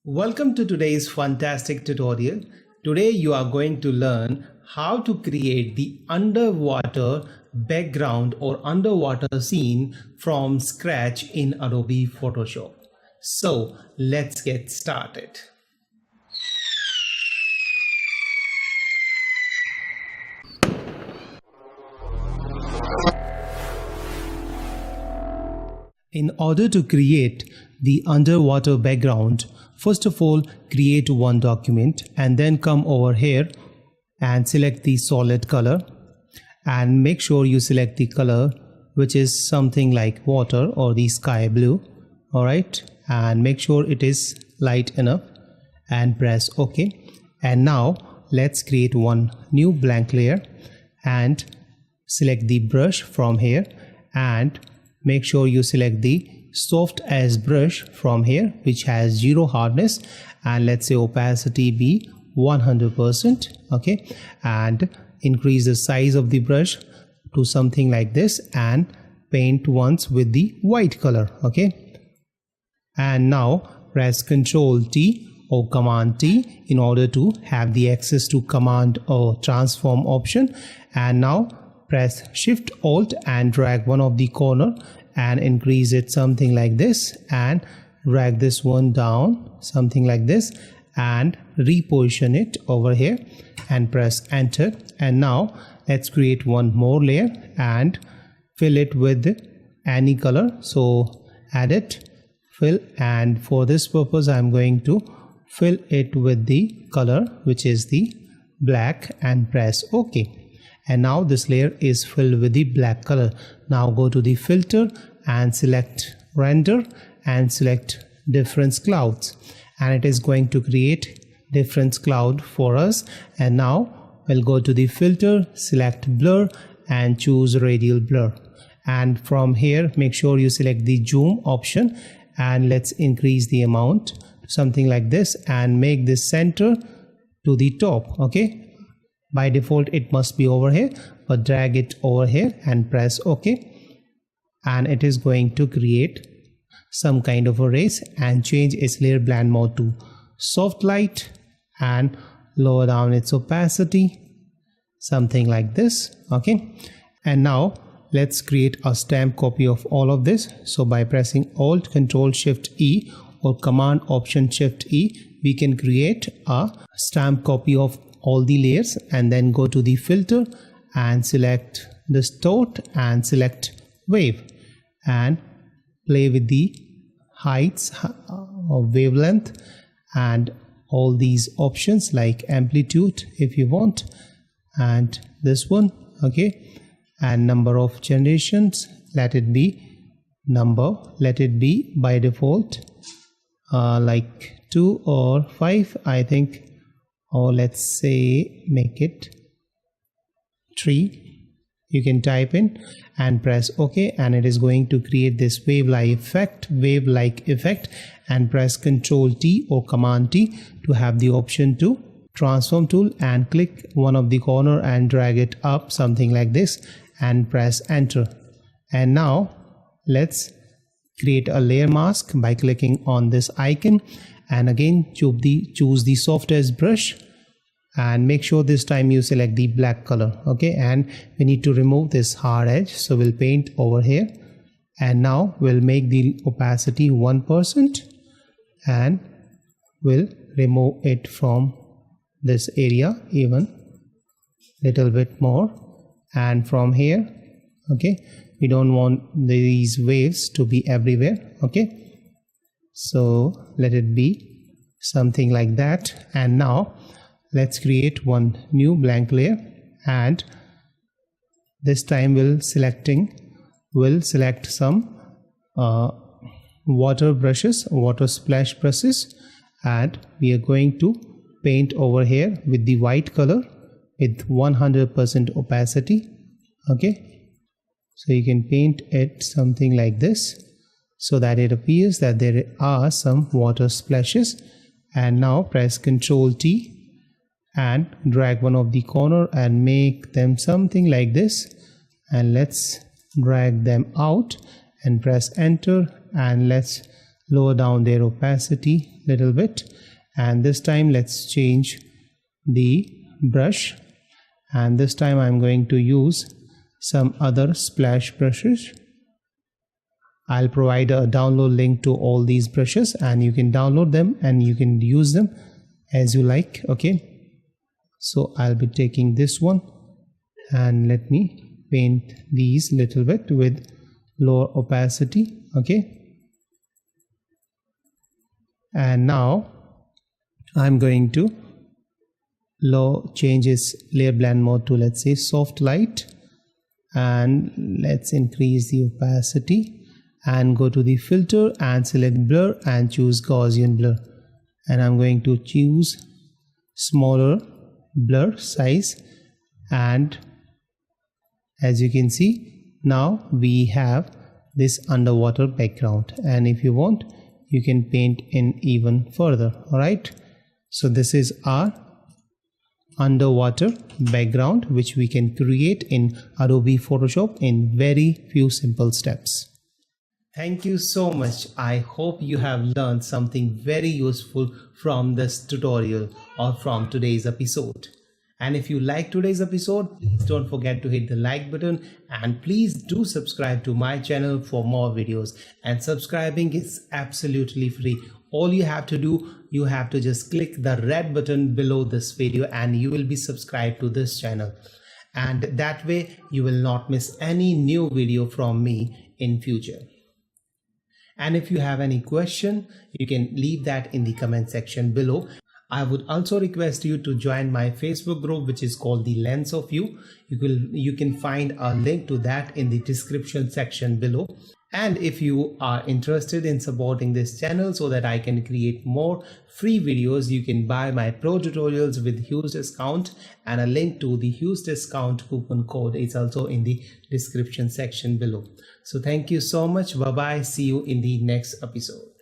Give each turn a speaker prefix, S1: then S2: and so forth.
S1: Welcome to today's fantastic tutorial. Today you are going to learn how to create the underwater background or underwater scene from scratch in Adobe Photoshop. So let's get started. In order to create the underwater background, first of all, create one document and then come over here and select the solid color and make sure you select the color which is something like water or the sky blue. Alright, and make sure it is light enough and press OK. And now let's create one new blank layer and select the brush from here and make sure you select the soft as brush from here which has 0 hardness, and let's say opacity be 100%. Okay, and increase the size of the brush to something like this and paint once with the white color. Okay, and now press Ctrl T or Command T in order to have the access to command or transform option, and now press Shift Alt and drag one of the corner and increase it something like this and drag this one down something like this and reposition it over here and press enter. And now let's create one more layer and fill it with any color. So add it, fill, and for this purpose I'm going to fill it with the color which is the black and press OK. And now this layer is filled with the black color. Now go to the filter and select render and select difference clouds, and it is going to create difference cloud for us. And now we'll go to the filter, select blur and choose radial blur, and from here make sure you select the zoom option and let's increase the amount to something like this and make this center to the top. Okay, by default it must be over here, but drag it over here and press OK, and it is going to create some kind of a race and change its layer blend mode to soft light and lower down its opacity something like this. Okay, and now let's create a stamp copy of all of this. So by pressing Alt Ctrl Shift E or Command Option Shift E, we can create a stamp copy of all the layers, and then go to the filter and select distort and select wave and play with the heights of wavelength and all these options like amplitude if you want, and this one. Okay, and number of generations, let it be number, let it be by default like 2 or 5 I think, or let's say make it 3. You can type in and press OK, and it is going to create this wave-like effect, and press Ctrl T or Command T to have the option to transform tool and click one of the corner and drag it up something like this and press enter. And now let's create a layer mask by clicking on this icon and again choose the softest brush and make sure this time you select the black color. Okay, and we need to remove this hard edge, so we'll paint over here, and now we'll make the opacity 1% and we'll remove it from this area even little bit more, and from here, okay, we don't want these waves to be everywhere. Okay, so let it be something like that. And now let's create one new blank layer, and this time we'll select some water brushes, water splash brushes, and we are going to paint over here with the white color with 100% opacity. Okay, so you can paint it something like this so that it appears that there are some water splashes. And now press Ctrl T and drag one of the corner and make them something like this, and let's drag them out and press enter, and let's lower down their opacity a little bit, and this time let's change the brush, and this time I'm going to use some other splash brushes. I'll provide a download link to all these brushes, and you can download them and you can use them as you like. Okay, so I'll be taking this one, and let me paint these little bit with lower opacity. Okay, and now I'm going to change its layer blend mode to, let's say, soft light, and let's increase the opacity and go to the filter and select blur and choose Gaussian blur, and I'm going to choose smaller blur size, and as you can see now we have this underwater background, and if you want you can paint in even further. All right, so this is our underwater background which we can create in Adobe Photoshop in very few simple steps. Thank you so much. I hope you have learned something very useful from this tutorial or from today's episode. And if you like today's episode, please don't forget to hit the like button, and please do subscribe to my channel for more videos. And subscribing is absolutely free. All you have to do, you have to just click the red button below this video and you will be subscribed to this channel. And that way you will not miss any new video from me in future. And if you have any question, you can leave that in the comment section below. I would also request you to join my Facebook group, which is called The Lens of You. You can find a link to that in the description section below. And if you are interested in supporting this channel so that I can create more free videos, you can buy my pro tutorials with huge discount, and a link to the huge discount coupon code is also in the description section below. So thank you so much. Bye bye. See you in the next episode.